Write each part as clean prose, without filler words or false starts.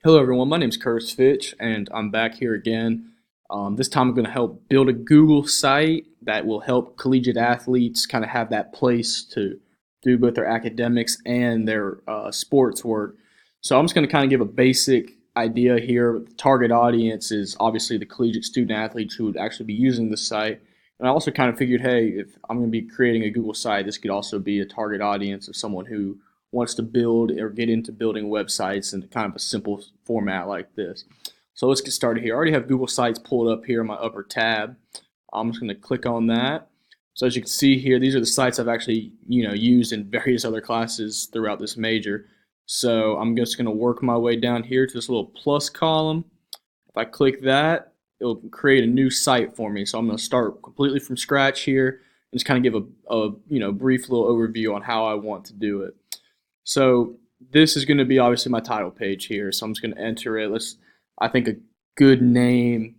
Hello everyone, my name is Curtis Fitch and I'm back here again. This time I'm going to help build a Google site that will help collegiate athletes kind of have that place to do both their academics and their sports work. So I'm just going to kind of give a basic idea here. The target audience is obviously the collegiate student athletes who would actually be using the site. And I also kind of figured, hey, if I'm going to be creating a Google site, this could also be a target audience of someone who wants to build or get into building websites in kind of a simple format like this. So let's get started here. I already have Google Sites pulled up here in my upper tab. I'm just going to click on that. So as you can see here, these are the sites I've actually used in various other classes throughout this major. So I'm just going to work my way down here to this little plus column. If I click that, it'll create a new site for me. So I'm going to start completely from scratch here and just kind of give a brief little overview on how I want to do it. So this is going to be obviously my title page here. So I'm just going to enter it. I think a good name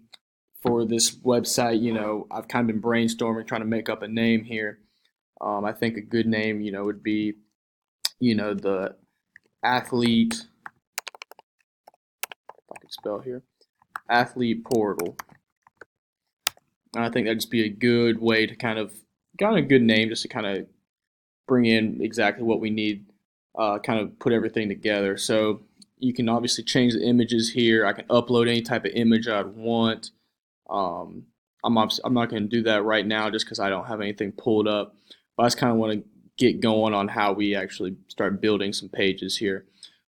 for this website, I've kind of been brainstorming, trying to make up a name here. I think a good name, would be, the athlete, if I can spell here, athlete portal. And I think that'd just be a good way to kind of a good name just to kind of bring in exactly what we need, kind of put everything together. So you can obviously change the images here. I can upload any type of image I'd want. I'm not going to do that right now just because I don't have anything pulled up. But I just kind of want to get going on how we actually start building some pages here.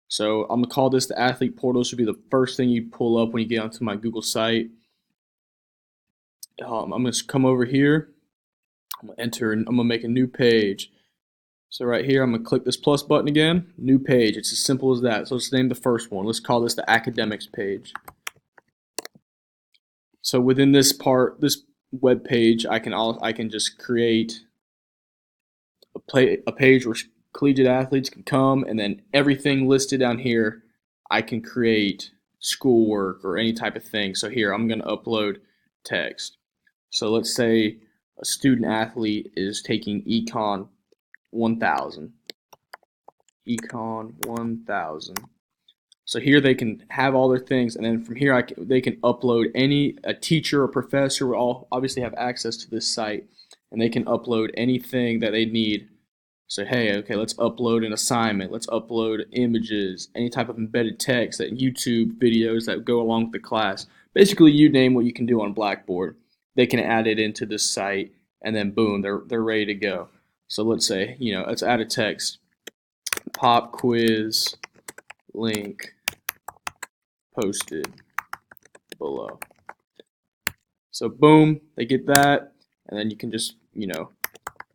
So I'm going to call this the athlete portal. This would be the first thing you pull up when you get onto my Google site. I'm going to come over here. I'm going to enter and I'm going to make a new page. So right here, I'm going to click this plus button again, new page. It's as simple as that. So let's name the first one. Let's call this the academics page. So within this part, this web page, I can just create a page where collegiate athletes can come, and then everything listed down here, I can create schoolwork or any type of thing. So here, I'm going to upload text. So let's say a student athlete is taking Econ 1000. Econ 1000. So here they can have all their things, and then from here they can upload a teacher or professor will all obviously have access to this site, and they can upload anything that they need. So hey, okay, let's upload an assignment, let's upload images, any type of embedded text, that YouTube videos that go along with the class. Basically, you name what you can do on Blackboard, they can add it into this site, and then boom, they're ready to go. So let's say, let's add a text, pop quiz link posted below. So boom, they get that, and then you can just,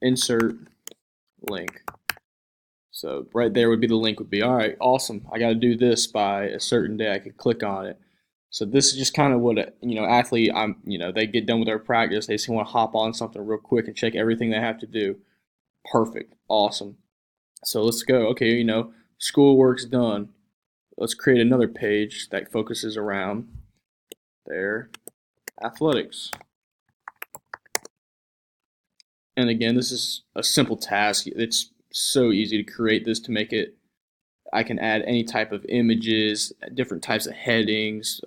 insert link. So right there would be the link would be, all right, awesome, I got to do this by a certain day. I could click on it. So this is just kind of what athlete, they get done with their practice, they just want to hop on something real quick and check everything they have to do. Perfect, awesome. So let's go. Okay, schoolwork's done. Let's create another page that focuses around their athletics. And again, this is a simple task. It's so easy to create this to make it. I can add any type of images, different types of headings,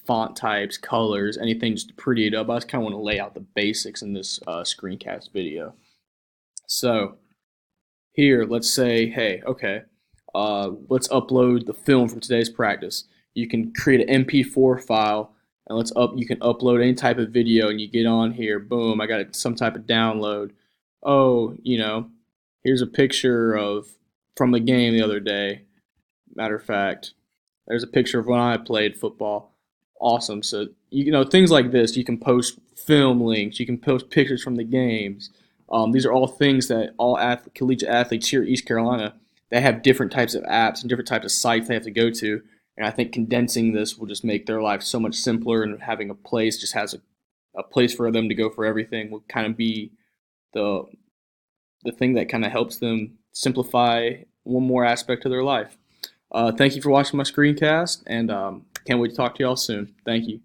font types, colors, anything just to pretty it up. I just kind of want to lay out the basics in this screencast video. So here, let's say, hey, okay, let's upload the film from today's practice. You can create an MP4 file, and you can upload any type of video, and you get on here, boom, I got some type of download. Oh, here's a picture from the game the other day. Matter of fact, there's a picture of when I played football. Awesome. So things like this. You can post film links. You can post pictures from the games. These are all things that all collegiate athletes here at East Carolina, they have different types of apps and different types of sites they have to go to. And I think condensing this will just make their life so much simpler, and having a place just has a place for them to go for everything will kind of be the thing that kind of helps them simplify one more aspect of their life. Thank you for watching my screencast, and can't wait to talk to y'all soon. Thank you.